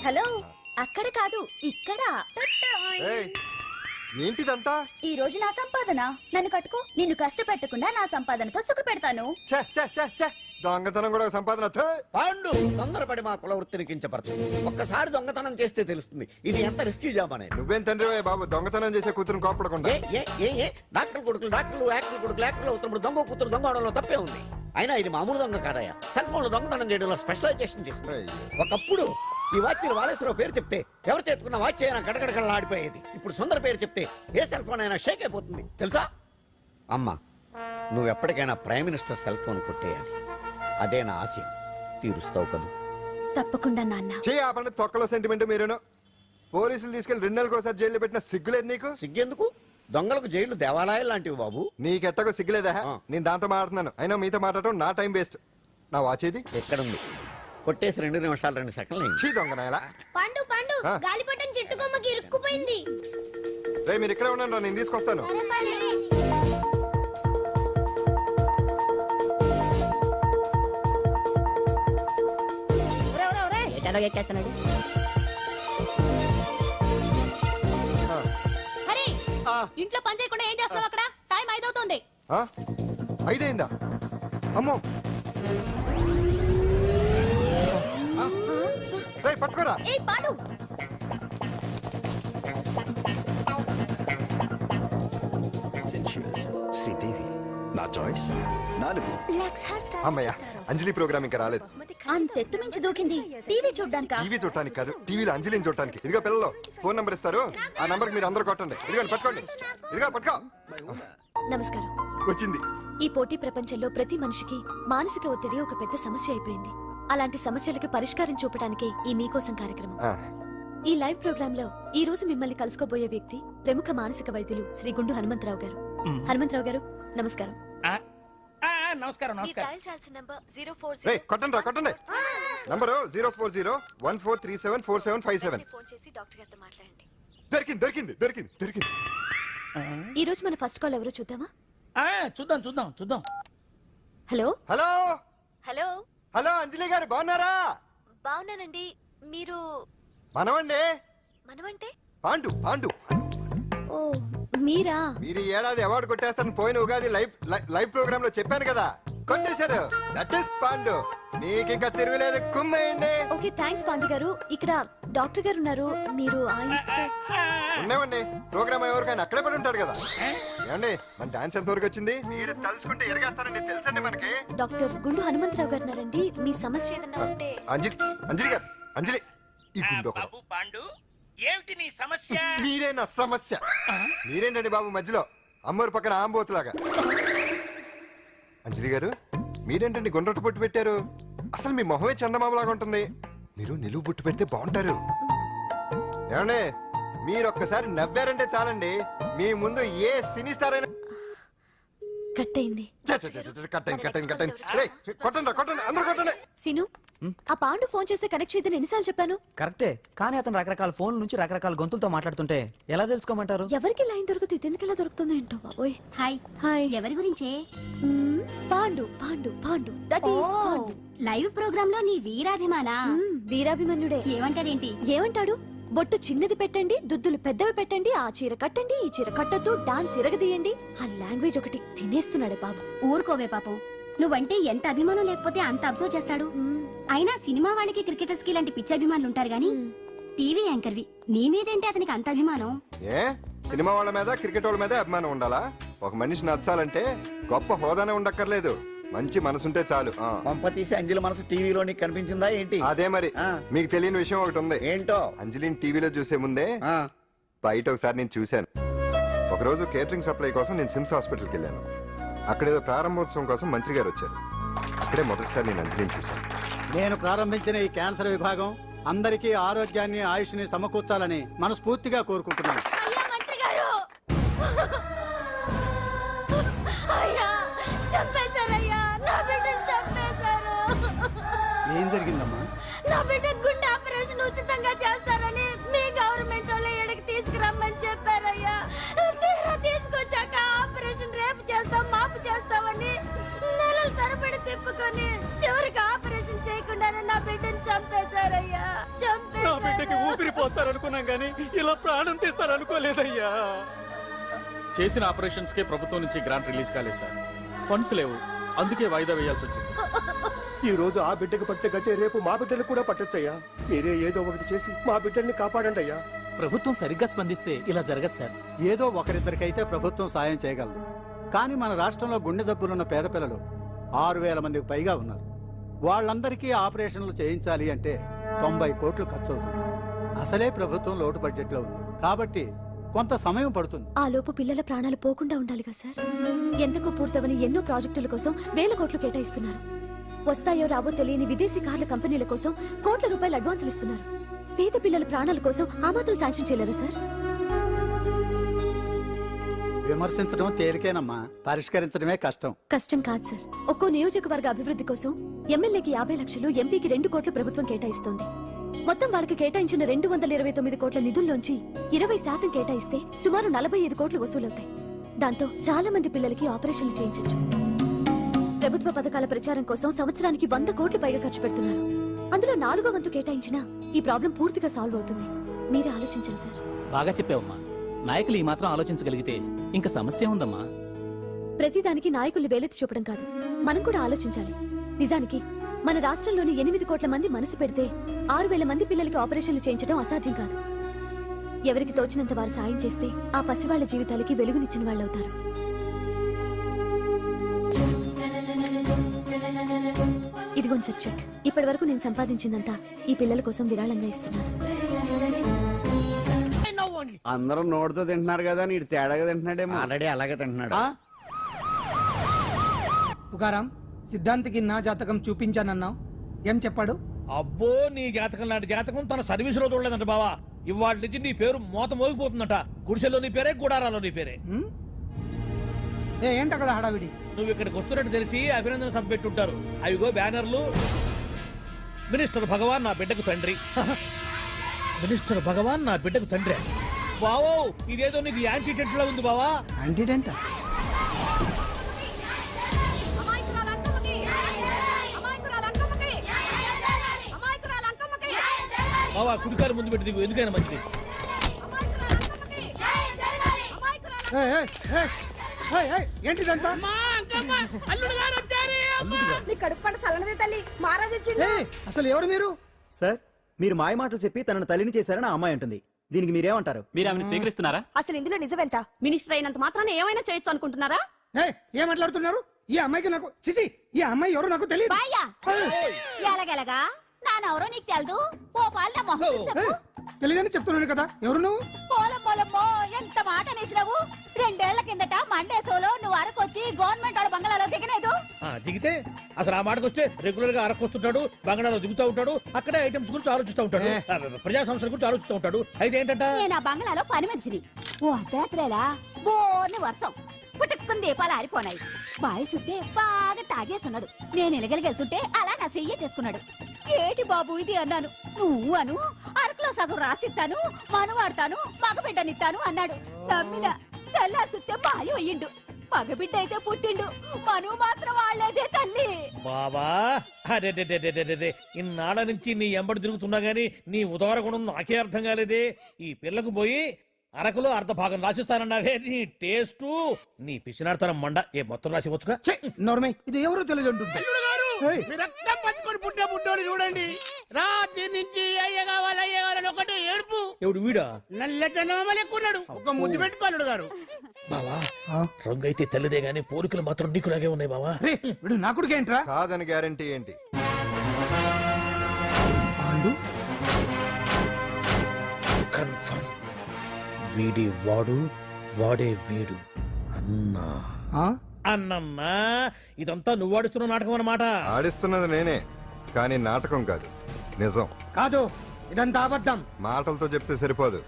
హలో అక్కడ కాదు ఇక్కడ. ఏయ్, ఏంటిదంతా? ఈ రోజు నా సంపాదన. నన్ను కట్టుకో. నిన్ను కష్టపెట్టకుండా నా సంపాదనతో సుఖ పెడతాను. ఛే, ఛే, ఛే, ఛే. దొంగతనం కూడా ఒక సంపాదన. థూ. పాండు తొందరపడి మా కుల వృత్తిని కించపరచు. ఒక్కసారి దొంగతనం చేస్తే తెలుస్తుంది ఇది ఎంత రిస్కీ జాబ్ అనేది. నువ్వేం తండ్రి బాబు, దొంగతనం చేసే కూతురుని కోపడకుండా. ఏ డాక్టర్ కొడుకులు డాక్టర్లు, యాక్టర్ కొడుకులు యాక్టర్లు అవుతున్నప్పుడు దొంగ కూతురు దొంగ అవడంలో తప్పే ఉంది. అయినా ఇది మామూలు దొంగ కాదయ్యా. సెల్ ఫోన్ లో దొంగతనం చేయడంలో స్పెషలైజేషన్ చేస్తుంది. ఒకప్పుడు ఈ వాచ్లు వాలేశ్వరరావు పేరు చెప్తే ఎవరు చేతుకున్న వాచ్ అయినా గడగడగడలా ఆడిపోయేది. ఇప్పుడు సుందర పేరు చెప్తే ఏ సెల్ ఫోన్ అయినా షేక్ అయిపోతుంది తెలుసా? అమ్మా, నువ్వు ఎప్పటికైనా ప్రైమ్ మినిస్టర్ సెల్ ఫోన్ కొట్టేయాలి. అదే నా ఆశయం. తీరుస్తావు కదూ? తప్పకుండా నాన్న. చే ఆ పండు తొక్కలో సెంటిమెంట్ మీరేను. పోలీసులు తీసుకెళ్లి 2 నెలలకు ఒకసారి జైల్లో పెట్టిన సిగ్గులేదు నీకు? సిగ్గెందుకు? దొంగలకు జైలు దేవాలయాలు లాంటివి బాబు. నీకెట్టకు సిగ్గులేదా? నేను దాంతో మాట్లాడుతున్నాను. అయినా మీతో మాట్లాడటం నా టైం వేస్ట్. నా వాచ్ ఏది? ఎక్కడుంది? కొట్టేసి 2 నిమిషాలు 2 సెకండ్లు చీ దొంగ నాయలా. పండు పండు గాలిపటం చెట్టు కొమ్మకి ఇరుక్కుపోయింది. రే మీరు ఇక్కడే ఉండండి, నేను తీసుకొస్తాను. ఎక్కేస్తున్నాడు. హరి ఇంట్లో పని చేయకుండా ఏం చేస్తున్నావు అక్కడ? టైం 5 అవుతుంది. 5 అయిందా? అమ్మో, రేయ్ పట్టుకోరా. ఏ పాడు శ్రీదేవి నా చాయిస్. 4 అమ్మయ్య, అంజలి ప్రోగ్రామ్ ఇంకా రాలేదు. అంతెత్తు మించి దూకింది. టీవీ చూడ్డానికా? టీవీ చూడటానికి కాదు, టీవీలో అంజలిని చూడటానికి. ఇదిగో పిల్లలు ఫోన్ నంబర్ ఇస్తారు, ఆ నంబర్ మీరు అందరూ కొట్టండి. ఇదిగో పట్టుకోండి. ఇదిగో పట్టుకో. నమస్కారం. వచ్చింది. ఈ పోటీ ప్రపంచంలో ప్రతి మనిషికి మానసిక ఒత్తిడి ఒక పెద్ద సమస్య అయిపోయింది. అలాంటి సమస్యలకు పరిష్కారం చూపడానికే ఈ మీకోసం కార్యక్రమం. ఈ లైవ్ ప్రోగ్రామ్ లో ఈ రోజు మిమ్మల్ని కలుసుకోబోయే వ్యక్తి ప్రముఖ మానసిక వైద్యులు శ్రీ గుండు హనుమంతరావు గారు. హనుమంతరావు గారు నమస్కారం. నమస్కారం. రేయ్ కొట్టండి రా, కొట్టండి. నంబరు 04014374757. ఫోన్ చేసి డాక్టర్ గారితో మాట్లాడండి. దొరికింది దొరికింది దొరికింది దొరికింది. ఈ రోజు మన ఫస్ట్ కాల్ ఎవరో చూద్దామా? చూద్దాం. హలో హలో హలో హలో, అంజలి గారు బాగున్నారా? బాగున్నానండి. మీరు మనమండి. మనమంటే? పాండు పాండు. ఓ మీరా? మీరు ఈ ఏడాది అవార్డు కొట్టేస్తారని పోయిన ఉగాది లైవ్ ప్రోగ్రామ్ లో చెప్పాను కదా, కొట్టేశారు. That is Pandu. మీకు ఇంకా తిరుగులేదు, కుమ్మేయండి. ఓకే థ్యాంక్స్ పాండు గారు. ఇక్కడ డాక్టర్ గారు ఉన్నారు, మీరు ఆయనతో. ఉన్నామండి. ప్రోగ్రామ్ ఎవరికైనా అక్కడే పడి ఉంటాడు కదా. ఏమండి మన డాన్స్ ఎంత వరకు వచ్చింది? మీరు తలుచుకుంటే ఎరగేస్తారండి, తెలుసండి మనకి. డాక్టర్ గుండు హనుమంతరావు గారు ఉన్నారండి. మీ సమస్య ఏదన్నా ఉంటే. అంజలి అంజలి గారు, అంజలి ఈ గుండు ఒకడు. పాండు ఏమిటి నీ సమస్య? మీరే నా సమస్య. మీరేంటండి బాబు మధ్యలో అమ్మోరు పక్కన ఆంబోతులాగా? అంజలి గారు మీరేంటండి గుండ్రటి బొట్టు పెట్టారు? అసలు మీ మొహమే చందమామలాగా ఉంటుంది. మీరు నిలువు బొట్టు పెడితే బాగుంటారు. ఏమండి మీరు ఒక్కసారి నవ్వారంటే చాలండి, మీ ముందు ఏ సినీ స్టార్ అయినా. కట్టయింది. కట్టండి రేయ్, కొట్టండి అందరూ కొట్టండి. సీను, ఆ పాండు ఫోన్ చేస్తే కనెక్ట్ చేయదని ఎన్నిసార్లు చెప్పాను? కరెక్టే, కానీ అతను రకరకాల ఫోన్ల నుంచి రకరకాల గొంతులతో మాట్లాడుతుంటే ఎలా తెలుసుకోమంటారు? ఎవరికి లైన్ దొరుకుతుంది, ఎందుకు ఎలా దొరుకుతుందో ఏంటో బాబోయ్. Hi hi. ఎవరి గురించే? Pandu Pandu Pandu, that is Pandu. Live program లో నీ వీరాభిమానా? వీరాభిమన్యుడే. ఏమంటాడేంటి? ఏమంటాడు? బొట్టు చిన్నది పెట్టండి, దుద్దులు పెద్దవి పెట్టండి, ఆ చీర కట్టండి, ఈ చీర కట్టద్దు, డాన్స్ ఇరగదీయండి. ఆ లాంగ్వేజ్ ఒకటి తినేస్తున్నాడే బాబు. ఊరుకోవే పాపం, నువ్వంటే ఎంత అభిమానం లేకపోతే అంత అబ్జర్వ్ చేస్తాడు. అయినా సినిమా వాళ్ళకి క్రికెటర్స్ కి ఇలాంటి పిచ్చి అభిమానులు ఉంటారు గానీ టీవీ యాంకర్వి నీ మీదేంటి అతనికి అంత అభిమానం? ఏ సినిమా వాళ్ళ మీద క్రికెట్ వాళ్ళ మీద అభిమానం ఉండాలా? ఒక మనిషి నచ్చాలంటే గొప్ప హోదానే ఉండక్కర్లేదు, మంచి మనసుంటే చాలు. పంప తీసి అంజలి మనసు టీవీలో నీకు కనిపించిందా ఏంటి? అదే మరి. మీకు తెలియని విషయం ఒకటి ఉంది. ఏంటో? అంజలిని టీవీలో చూసే ముందే బయట ఒకసారి నేను చూశాను. ఒకరోజు కేటరింగ్ సప్లై కోసం నేను సిమ్స్ హాస్పిటల్కి వెళ్ళాను. అక్కడేదో ప్రారంభోత్సవం కోసం మంత్రి గారు వచ్చారు. అక్కడే మొదటిసారి నేను అంజలిని చూశాను. నేను ప్రారంభించిన ఈ క్యాన్సర్ విభాగం అందరికీ ఆరోగ్యాన్ని ఆయుష్ని సమకూర్చాలని మనస్ఫూర్తిగా కోరుకుంటున్నాను. ఏం జరిగిందమ్మా? నా బిడ్డ గుండె ఆపరేషన్ ఉచితంగా చేస్తారని మీ గవర్నమెంట్ వాళ్ళు ఇక్కడికి తీసుకురమ్మని చెప్పారయ్యా. తీరా తీసుకొచ్చాక ఆపరేషన్ రేపు చేస్తాం మాపు చేస్తామని నెలల తరబడి తిప్పుకొని చివరికి ఆపరేషన్ చేయకుండానే నా బిడ్డను చంపేశారయ్యా. నా బిడ్డకి ఊపిరి పోస్తారనుకున్నాం గానీ ఇలా ప్రాణం తీస్తారనుకోలేదయ్యా. చేసిన ఆపరేషన్స్ కే ప్రభుత్వం నుంచి గ్రాంట్ రిలీజ్ కాలేదు సార్. ఫండ్స్ లేవు, అందుకే వాయిదా వేయాల్సి వచ్చింది. ఈ రోజు ఆ బిడ్డకు పట్టే గట్టే రేపు మా బిడ్డలు కూడా పట్టొచ్చయ్యా. మీరే ఏదో ఒకటి చేసి మా బిడ్డల్ని కాపాడండి అయ్యా. ప్రభుత్వం సరిగ్గా స్పందిస్తే ఇలా జరగదు సార్. ఏదో ఒకరిద్దరికైతే ప్రభుత్వం సాయం చేయగలదు, కానీ మన రాష్ట్రంలో గుండె జబ్బులున్న పేద పిల్లలు 6,000 మందికి పైగా ఉన్నారు. వాళ్ళందరికీ ఆపరేషన్లు చేయించాలి అంటే 90 కోట్లు ఖర్చు అవుతుంది. అసలే ప్రభుత్వం లోటు బడ్జెట్ లో ఉంది కాబట్టి కొంత సమయం పడుతుంది. ఆ లోపు పిల్లల ప్రాణాలు పోకుండా ఉండాలిగా సార్. ఎందుకు పూర్తవని ఎన్నో ప్రాజెక్టుల కోసం వేల కోట్లు కేటాయిస్తున్నారు. వస్తాయో రావో తెలియని విదేశీ కార్ల కంపెనీల కోసం కోట్ల రూపాయలు అడ్వాన్సులు ఇస్తున్నారు. పేద పిల్లల ప్రాణాల కోసం ఆ మాత్రం శాంక్షన్ చేయలేరా సార్? విమర్శించడం తేలికేనమ్మా, పరిష్కరించడమే కష్టం. కష్టం కాదు సార్. ఒక్కో నియోజకవర్గ అభివృద్ధి కోసం ఎమ్మెల్యేకి 50 లక్షలు, ఎంపీకి 2 కోట్లు ప్రభుత్వం కేటాయిస్తోంది. మొత్తం వాళ్ళకి కేటాయించిన 229 కోట్ల నిధుల్లోంచి 20% కేటాయిస్తే సుమారు 45 కోట్లు వసూలవుతాయి. దాంతో చాలా మంది పిల్లలకి ఆపరేషన్లు చేయించొచ్చు. ప్రభుత్వ పథకాల ప్రచారం కోసం సంవత్సరానికి 100 కోట్లు పైగా ఖర్చు పెడుతున్నారు. అందులో 4వ వంతు కేటాయించినా ఈ ప్రాబ్లం పూర్తిగా సాల్వ్ అవుతుంది. మీరే ఆలోచించండి సార్. బాగా చెప్పావమ్మా. నాయకులు ఈ మాత్రం ఆలోచించగలిగితే ఇంకా సమస్య ఉందమ్మా. ప్రతిదానికి నాయకుల్ని వేలెత్తి చూపడం కాదు, మనం కూడా ఆలోచించాలి. నిజానికి మన రాష్ట్రంలోని 8 కోట్ల మంది మనసు పెడితే 6,000 మంది పిల్లలకి ఆపరేషన్లు చేయించడం అసాధ్యం కాదు. ఎవరికి తోచినంత వారు సాయం చేస్తే ఆ పసివాళ్ల జీవితాలకి వెలుగునిచ్చిన వాళ్ళవుతారు. ఇదిగోండి సార్ చెక్. ఇప్పటి వరకు నేను సంపాదించిందంతా ఈ పిల్లల కోసం విరాళంగా ఇస్తున్నాను. అందరూ నోటితో తింటున్నారు కదా, నీడు తేడాగా తింటున్నాడేమో. ఆల్రెడీ అలాగే తింటున్నాడు. పుకారం, సిద్ధాంతికి నా జాతకం చూపించానన్నావు, ఏం చెప్పాడు? అబ్బో, నీ జాతకం లాంటి జాతకం తన సర్వీస్ లో చూడలేదంట బావా. ఇవాళ నుంచి నీ పేరు మోత మోగిపోతుందట. గుడిసెలో నీ పేరే, గుడారాలో నీ పేరే. ఏంటి అక్కడ హడావిడి? నువ్వు ఇక్కడికి వస్తున్నట్టు తెలిసి అభినందన సభ పెట్టుంటారు. అవిగో బ్యానర్లు. మినిస్టర్ భగవాన్ నా బిడ్డకు తండ్రి. మినిస్టర్ భగవాన్ నా బిడ్డకు తండ్రి. బావో, ఇదేదో నీకు యాంటీ టెంట్ లా ఉంది బావా. Anti tent? బావా, కుడికారు ముందు పెట్టి దిగు, ఎందుకైనా మంచిది. ఏంటిదంతా? అసలు ఎవరు మీరు? సార్, మీరు మాయ మాటలు చెప్పి తనను తల్లిని చేశారని ఆ అమ్మాయి అంటుంది. దీనికి మీరేమంటారు? మీరు ఆమెను స్వీకరిస్తున్నారా? అసలు ఇందులో నిజమేంట? మినిస్టర్ అయినంత మాత్రాన ఏమైనా చేయొచ్చు అనుకుంటున్నారా? ఏం మాట్లాడుతున్నారు? ఈ అమ్మాయికి నాకు చిచి, ఈ అమ్మాయి ఎవరో నాకు తెలియదు. ఎలాగెలగా నానెవరో నీకు తెలదు. ఓ పాల తెలియదని చెప్తున్నాను కదా, ఎవరు నువ్వు? పోలమ్మో, ఎంత మాట అనేసినావు. 2 ఏళ్ల కిందట మండే సోలో నువ్వు అరకొచ్చి గవర్నమెంట్ వాళ్ళ బంగాళాలో దిగలేదు. దిగితే అసలు ఆ మాటకు వస్తే రెగ్యులర్ గా అరకొస్తుంటాడు, బంగాళాలో దిగుతూ ఉంటాడు, అక్కడే ఐటమ్స్ గురించి ఆలోచిస్తూ ఉంటాడు, ప్రజా సంస్థల గురించి ఆలోచిస్తూ ఉంటాడు. అయితే ఏంటంటే నేను ఆ బంగాళాలో పని మనిషిని. ఓ అర్ధరాత్రేలా బోర్ని వర్షం పుట్టుకుని దీపాలు ఆరిపోనాయి. బాయ్ సుద్దే బాగా తాగేస్తున్నాడు. నేను ఎలగలిగెళ్తుంటే అలా నా చెయ్యి తీసుకున్నాడు. ఏటి బాబు ఇది అన్నాను. నువ్వు అను అరకులో సగం రాసిస్తాను, మనవాడతాను, మగబిడ్డనిస్తాను అన్నాడు. నమ్మిన తెల్లారి సుత్తే బాయ్ అయ్యిండు. మగబిడ్డ అయితే పుట్టిండు, మనువు మాత్రం వాళ్ళేదే తల్లి. బాబా అరే ఇన్నాళ్ళ నుంచి నీ ఎంబడి తిరుగుతున్నా గానీ నీ ఉదార గుణం నాకే అర్థం కాలేదే. ఈ పిల్లకు పోయి అరకులో అర్ధ భాగం రాసిస్తానన్నావే, నీ టేస్టు నీ పిచ్చినాడతనం మండ. ఏ మొత్తం రాసి వచ్చుగా నోర్మై ఇది ఎవరో తెలియదు రక్తం పట్టుకొని పుట్టే పుట్టోని చూడండి. రాత్రి నుంచి అయ్య కావాలని ఒకటి ఏడుపు. ఎవడు వీడా? నల్లెక్కున్నాడు, ఒక ముద్దు పెట్టుకోలేడు గారు. బావా రంగు అయితే తెల్లదే గానీ పోలికలు మాత్రం నీకులాగే ఉన్నాయి బావా. వీడు నా కొడుకు ఏంట్రా? కాదని గ్యారంటీ ఏంటి? కన్ఫర్మ్ వీడి వాడు, వాడే వీడు. అన్నా అన్నన్నా ఇదంతా నువ్వు ఆడిస్తున్న నాటకం అన్నమాట. ఆడిస్తున్నది నేనే, కానీ నాటకం కాదు, నిజం. కాదు, ఇదంతా అబద్ధం. మాటలతో చెప్తే సరిపోదు,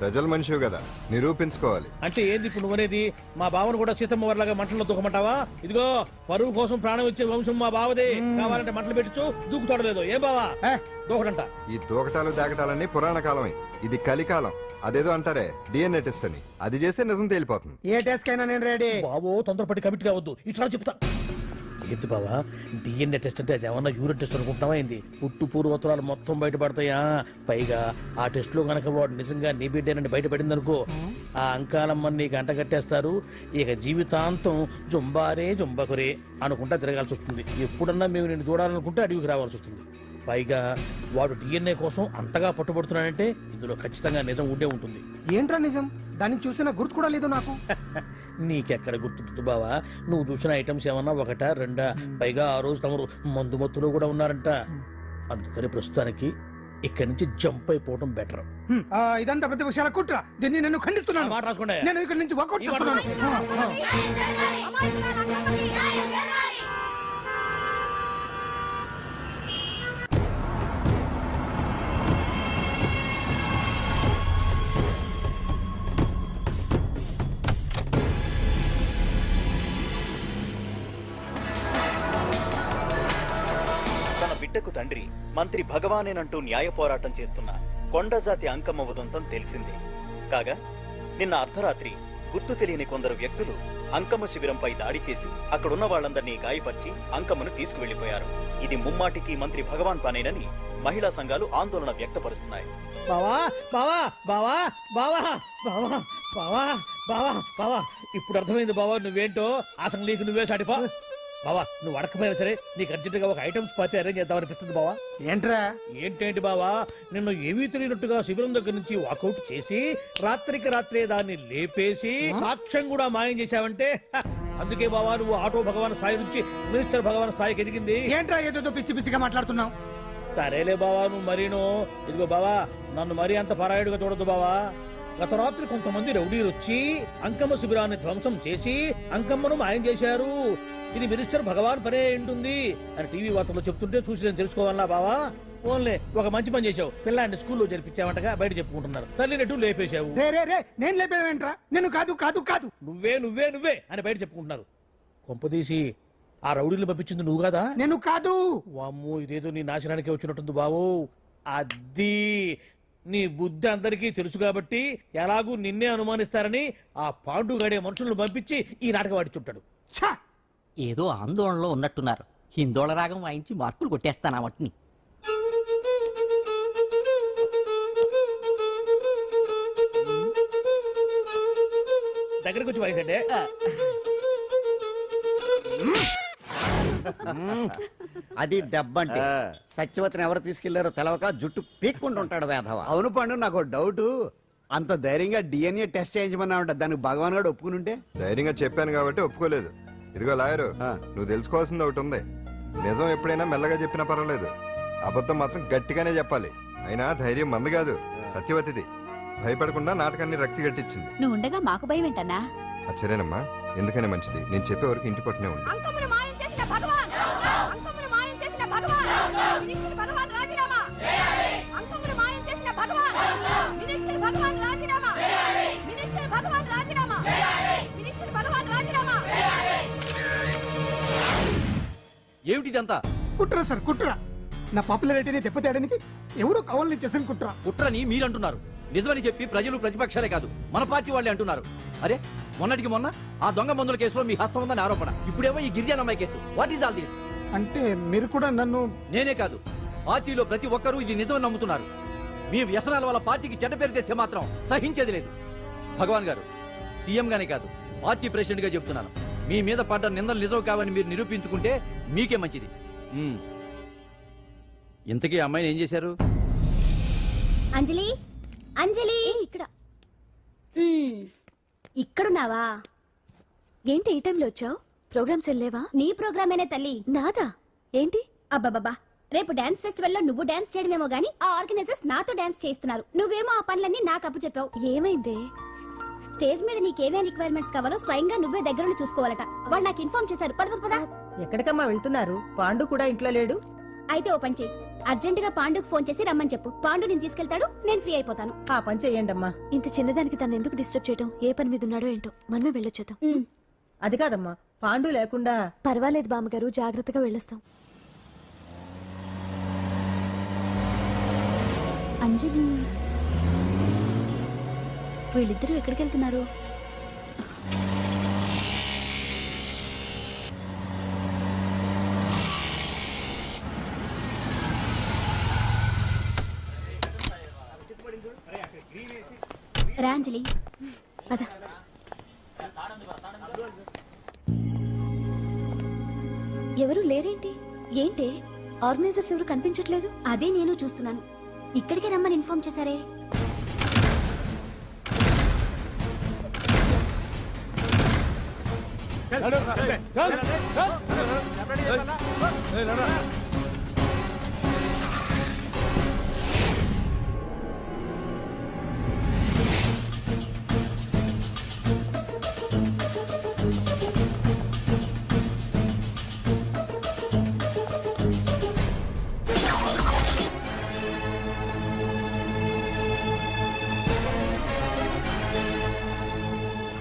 ప్రజల మనిషివి కదా, నిరూపించుకోవాలి. అంటే ఏంది ఇప్పుడు నువ్వనేది? మా బావను కూడా సీతమ్మ వారిలాగా మంటల్లో దూకమంటావా? ఇదిగో పరువు కోసం ప్రాణం ఇచ్చే వంశం మా బావదే. కావాలంటే మంటలు పెట్టచ్చు, దూకుతాడలేదు. ఏం బావా దూకడంట? ఈ దూకటాలు దాకటాలన్నీ పురాణ కాలమే, ఇది కలికాలం. అదేదో అంటారే డిఎన్ఏ టెస్ట్ అని, అది చేస్తే నిజం తేలిపోతుంది. ఏ టెస్ట్ కైనా నేను రెడీ. బాబో తొందరపడి కమిట్ కావద్దు, ఇట్లా చెప్తా. ఏంది బావా డిఎన్ఏ టెస్ట్ అంటే అది ఏమన్నా యూరిన్ టెస్ట్ అనుకుంటున్నావా ఏంది? పుట్టు పూర్వోత్తరాలు మొత్తం బయటపడతాయా? పైగా ఆ టెస్ట్ లో గనక వాడు నిజంగా నీ బిడ్డేనని బయటపడింది అనుకో, ఆ అంకాలమ్మని నీకు అంట కట్టేస్తారు. ఇక జీవితాంతం జుంబారే జుంబకురే అనుకుంటా తిరగాల్సి వస్తుంది. ఎప్పుడన్నా మేము నేను చూడాలనుకుంటే అడవికి రావాల్సి వస్తుంది. పైగా వాడు డిఎన్ఏ కోసం అంతగా పట్టుబడుతున్నాడంటే ఇందులో ఖచ్చితంగా నిజం ఉండే ఉంటుంది. ఏంట్రా నిజం? దాన్ని చూసిన గుర్తు కూడా లేదు నాకు. నీకెక్కడ గుర్తుంటుంది బావా? నువ్వు చూసిన ఐటమ్స్ ఏమన్నా ఒకటా రెండా? పైగా ఆ రోజు తమరు మందు మత్తులో కూడా ఉన్నారంట. అందుకని ప్రస్తుతానికి ఇక్కడి నుంచి జంప్ అయిపోవడం బెటర్. ఇదంతా పెద్ద విషయాల కుట్ర. దీన్ని నేను ఖండిస్తున్నాను. మాట రాసుకోండి. నేను ఇక్కడి నుంచి వాకౌట్ చేస్తున్నాను. బిడ్డకు తండ్రి మంత్రి భగవానేనంటూ న్యాయ పోరాటం చేస్తున్న కొండజాతి అంకమ్మ ఉదంతం తెలిసిందే. కాగా నిన్న అర్ధరాత్రి గుర్తు తెలియని కొందరు వ్యక్తులు అంకమ్మ శిబిరంపై దాడి చేసి అక్కడున్న వాళ్ళందరినీ గాయపరిచి అంకమ్మను తీసుకువెళ్లిపోయారు. ఇది ముమ్మాటికి మంత్రి భగవాన్ పనేనని మహిళా సంఘాలు ఆందోళన వ్యక్తపరుస్తున్నాయి. బావా బావా బావా బావా బావా బావా బావా బావా ఇప్పుడు అర్థమైంది బావా నువ్వేంటో. అసలు నీకు నువ్వే సాటిపా బావా. నువ్వు అడకపోయినా సరే నీకు అర్జెంటుగా ఒక ఐటమ్స్ పార్టీ అరేంజ్ చేద్దామనిపిస్తుంది బావా. ఏంట్రా? ఏంటేంటి బావా, నిన్ను ఏమీ తెలియనట్టుగా శిబిరం దగ్గర నుంచి వాకౌట్ చేసి రాత్రికి రాత్రే దాన్ని లేపేసి సాక్ష్యం కూడా మాయం చేశావంటే అందుకే బావా నువ్వు ఆటో భగవాన్ స్థాయి నుంచి మినిస్టర్ భగవాన్ స్థాయికి ఎదిగింది. ఏంట్రా ఏదో పిచ్చి పిచ్చిగా మాట్లాడుతున్నావు? సరేలే బావా నువ్వు మరీను. ఇదిగో బావా నన్ను మరీ అంత పరాయుడుగా చూడద్దు బావా. గత రాత్రి కొంతమంది రౌడీలు వచ్చి అంకమ్మ శిబిరాన్ని ధ్వంసం చేసి అంకమ్మను మాయం చేశారు. ఇది మినిస్టర్ భగవాన్ పనే ఉంటుంది అని టీవీ వార్తల్లో చెప్తుంటే చూసి నేను తెలుసుకోవాలా బావా? ఓన్లే ఒక మంచి పని చేశావు, పిల్లాన్ని స్కూల్లో జరిపించావంటగా బయట చెప్పుకుంటున్నారు. తల్లినట్టు లేపేశావు. నేను లేపేవేంట్రా? నేను కాదు కాదు కాదు నువ్వే నువ్వే నువ్వే అని బయట చెప్పుకుంటున్నారు. కొంపదీసి ఆ రౌడీలు పంపించింది నువ్వు కదా? నేను కాదు. వామ్మో ఇదేదో నీ నాశనానికి వచ్చినట్టుంది బావు. అది నీ బుద్ధి అందరికీ తెలుసు కాబట్టి ఎలాగూ నిన్నే అనుమానిస్తారని ఆ పాండుగాడే మనుషులను పంపించి ఈ నాటకం ఆడిచుంటాడు. ఏదో ఆందోళనలో ఉన్నట్టున్నారు. హిందోళ రాగం వాయించి మార్కులు కొట్టేస్తాను ఆ మట్టిని. దగ్గరకు వచ్చి వాయించండి. అది దెబ్బంటే సత్యవతిని ఎవరు తీసుకెళ్లారో తెలవక జుట్టు పీక్కుంటుంటాడు వేధవ. అవును పండు, నాకు డౌట్. అంత ధైర్యంగా డిఎన్ఏ టెస్ట్ చేయించమన్నా ఉంటా, దానికి భగవాన్ గారు ఒప్పుకుని ఉంటే. ధైర్యంగా చెప్పాను కాబట్టి ఒప్పుకోలేదు. ఇదిగో లాయరు, నువ్వు తెలుసుకోవాల్సింది ఒకటి ఉంది. నిజం ఎప్పుడైనా మెల్లగా చెప్పినా పర్వాలేదు, అబద్ధం మాత్రం గట్టిగానే చెప్పాలి. అయినా ధైర్యం మంది కాదు, సత్యవతిది. భయపడకుండా నాటకాన్ని రక్తి గట్టించింది. నువ్వు ఉండగా మాకు భయం ఏంటన్నా? అచ్చరేనమ్మా, ఎందుకనే మంచిది. నేను చెప్పే వరకు ఇంటి పట్టునే ఉంది. అంకమ్మను మాయం చేసిన భగవాన్! అంకమ్మను మాయం చేసిన భగవాన్! మినిస్టర్ భగవాన్ రాజీనామా! అంకమ్మను మాయం చేసిన భగవాన్! మినిస్టర్ భగవాన్ రాజీనామా! మినిస్టర్ భగవాన్ రాజీనామా! మినిస్టర్ భగవాన్ రాజీనామా! ఏమిటిదంతా? కుట్రా సార్ కుట్రా. నా పాపులారిటీని దెబ్బతేయడానికి ఎవరో కావాలని చేసిన కుట్రా. కుట్రని మీరంటున్నారు. నిజమని చెప్పి ప్రజలు ప్రతిపక్షాలే కాదు మన పార్టీ వాళ్ళే అంటున్నారు. అరే మొన్నటికి మొన్న ఆ దొంగ మందుల కేసులో మీ హస్తం ఉందని ఆరోపణ. ఇప్పుడేమో ఈ గిరిజన అమ్మాయి case. What is all this? అంటే మీరు కూడా నన్ను... నేనే కాదు, పార్టీలో ప్రతి ఒక్కరూ ఇది నిజమని నమ్ముతున్నారు. మీ వ్యసనాల వల్ల పార్టీకి చెడ్డ పేరు తెస్తే మాత్రం సహించేది లేదు. భగవాన్ గారు, సీఎం గానే కాదు పార్టీ ప్రెసిడెంట్ గా చెప్తున్నాను, మీ మీద పడ్డ నిందలు నిజం కావని మీరు నిరూపించుకుంటే మీకే మంచిది. ఇంతకీ ఆ అమ్మాయిని ఏం చేశారు? అంజలి అంజలి ఇక్కడ ఇక్కడున్నావా? ఏంటి ఈ టైంలో వచ్చావు? ప్రోగ్రామ్స్ వెళ్ళేవా? నీ ప్రోగ్రామేనే తల్లి. నాదా? ఏంటి? అబ్బబ్బబ్బా, రేపు డాన్స్ ఫెస్టివల్ లో నువ్వు డాన్స్ చేయడమేమో గానీ ఆ ఆర్గనైజర్స్ నాతో డాన్స్ చేస్తున్నారు. నువ్వేమో ఆ పనులన్నీ నాకు అప్పు చెప్పావు. ఏమైందే? స్టేజ్ మీద నీకేమేం రిక్వైర్మెంట్స్ కావాలో స్వయంగా నువ్వే దగ్గరుండి చూసుకోవాలట. వాళ్ళు నాకు ఇన్ఫార్మ్ చేశారు. పద పద పద. ఎక్కడికమ్మా వెళ్తున్నారు? పాండు కూడా ఇంట్లో లేడు. అయితే ఓ పని చెయ్యి, అర్జెంట్ గా పాండుకు ఫోన్ చేసి రమ్మని చెప్పు. పాండు నేను తీసుకెళ్తాడు, నేను ఫ్రీ అయిపోతాను. ఆ పని చెయ్యండి అమ్మా. ఇంత చిన్నదానికి తను ఎందుకు డిస్టర్బ్ చేయటం? ఏ పని మీద ఉన్నాడో ఏంటో, మనమే వెళ్ళొచ్చేద్దాం. అది కాదమ్మా, పాండు లేకుండా... పర్వాలేదు బామ్మగారు, జాగ్రత్తగా వెళ్ళొస్తాం. అంజలి, వీళ్ళిద్దరూ ఎక్కడికి వెళ్తున్నారు? రా అంజలి, పద. ఎవరు లేరేంటి? ఏంటి ఆర్గనైజర్స్ ఎవరు కనిపించట్లేదు? అదే నేను చూస్తున్నాను. ఇక్కడికే రమ్మని ఇన్ఫార్మ్ చేశారే.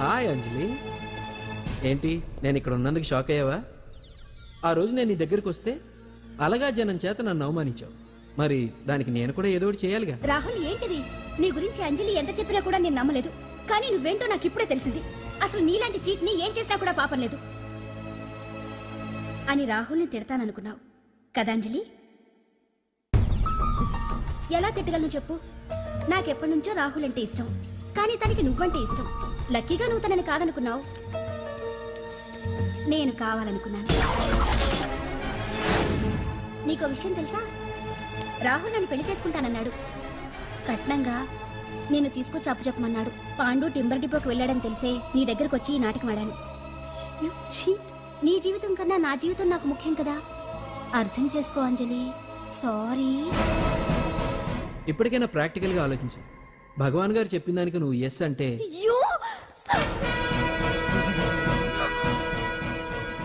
హాయ్ అంజలి, ఏంటి నేను ఇక్కడ ఉన్నందుకు షాక్ అయ్యావా? ఆ రోజు నేను నీ దగ్గరికి వస్తే అలగా జనం చేత నన్ను అవమానించావు. మరి దానికి నేను కూడా ఏదో ఒకటి చేయాలిగా. రాహుల్, ఏంటిది? నీ గురించి అంజలి ఎంత చెప్పినా కూడా నేను నమ్మలేదు. కానీ నువ్వేంటో నాకు ఇప్పుడే తెలిసింది. అసలు నీలాంటి చీట్ ని ఏం చేసినా కూడా పాపం లేదు అని రాహుల్ని తిడతాననుకున్నావు కదా అంజలి? ఎలా తిట్టగలను చెప్పు? నాకెప్పటి నుంచో రాహుల్ అంటే ఇష్టం, కానీ తనకి నువ్వంటే ఇష్టం. లక్కీగా నువ్వు తనని కాదనుకున్నావు, నేను కావాలనుకున్నాను. నీకో విషయం తెలుసా? రాహుల్ నన్ను పెళ్లి చేసుకుంటానన్నాడు. కట్నంగా నేను తీసుకొచ్చి అప్పు చెప్పమన్నాడు. పాండు టింబర్ డిపోకి వెళ్ళాడని తెలిసే నీ దగ్గరకు వచ్చి ఈ నాటకం ఆడాను. నీ జీవితం కన్నా నా జీవితం నాకు ముఖ్యం కదా. అర్థం చేసుకో అంజలి. సారీ. ఇప్పటికైనా ప్రాక్టికల్గా ఆలోచించు. భగవాన్ గారు చెప్పిన దానికి నువ్వు ఎస్ అంటే...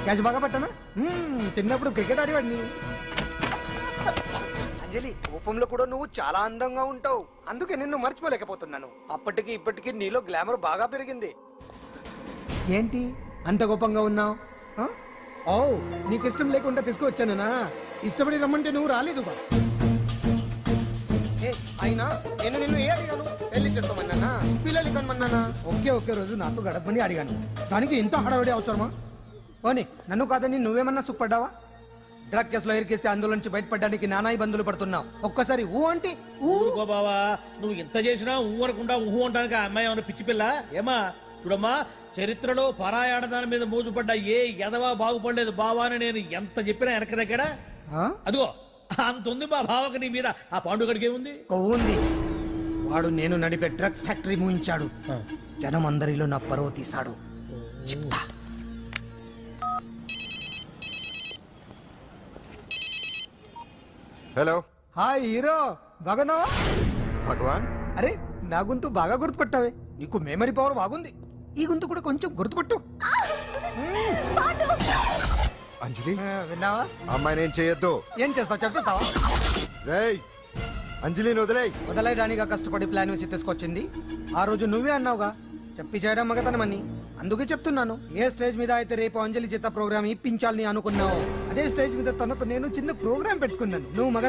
క్యాచ్ బాగా పట్టానా? చిన్నప్పుడు క్రికెట్ ఆడేవాడిని. అంజలి, కోపంలో కూడా నువ్వు చాలా అందంగా ఉంటావు. అందుకే నిన్ను మర్చిపోలేకపోతున్నాను. అప్పటికి ఇప్పటికి నీలో గ్లామర్ బాగా పెరిగింది. ఏంటి అంత కోపంగా ఉన్నావు? ఓ, నీకు ఇష్టం లేకుండా తీసుకువచ్చానా? ఇష్టపడి రమ్మంటే నువ్వు రాలేదుగా. అయినా నేను నిన్ను ఏ అడిగాను? పెళ్లి చేసుకోమన్నానా, పిల్లలు కనమన్నానా? ఒకే రోజు నాతో గడపని అడిగాను. దానికి ఇంత హడావిడి అవసరమా? పోనీ నన్ను కాదని నువ్వేమన్నా సుఖపడ్డావా? డ్రగ్ కేసులో ఇరికిస్తే అందులో నుంచి బయటపడడానికి నానా ఇబ్బందులు పడుతున్నావు. ఒక్కసారి ఊ అంటే ఊరుకో బావా. నువ్వు ఎంత చేసినా ఊ అనకుండా ఊహు అంటానికి ఆ అమ్మాయి ఏమన్నా పిచ్చి పిల్ల? ఏమా చూడమ్మా, చరిత్రలో పరాయాడదాని మీద మోజుపడ్డ ఏ ఎదవా బాగుపడలేదు బావా అని నేను ఎంత చెప్పినా వెనక దగ్గర అదిగో అంత ఉంది మా బావకి నీ మీద. ఆ పాండుగడికి ఏముంది? కొవ్వుంది. వాడు నేను నడిపే డ్రగ్స్ ఫ్యాక్టరీ మూయించాడు. జనం అందరిలో నా పరువు తీశాడు. చెప్తా. హలో. హాయ్ హీరో, బాగున్నావా? భగవాన్, అరే నా గొంతు బాగా గుర్తుపట్టావే. నీకు మెమరీ పవర్ బాగుంది. ఈ గొంతు కూడా కొంచెం గుర్తుపట్టు. అంజలి, విన్నావా? అమ్మాయి నేను చేయొద్దు. ఏం చేస్తావు చెప్పేస్తావా? రేయ్, అంజలిని వదిలేయ్. వదలై రాణిగా కష్టపడి ప్లాన్ వేసి తీసుకొచ్చింది. ఆ రోజు నువ్వే అన్నావుగా, చెప్పి చేయడం మగతనమని. అందుకే చెప్తున్నాను, ఏ స్టేజ్ మీద అయితే రేపు అంజలి చేత ప్రోగ్రామ్ ఇప్పించాలని అనుకున్నావు, అదే స్టేజ్ మీద తనతో నేను చిన్న ప్రోగ్రామ్ పెట్టుకున్నాను. నువ్వు మగ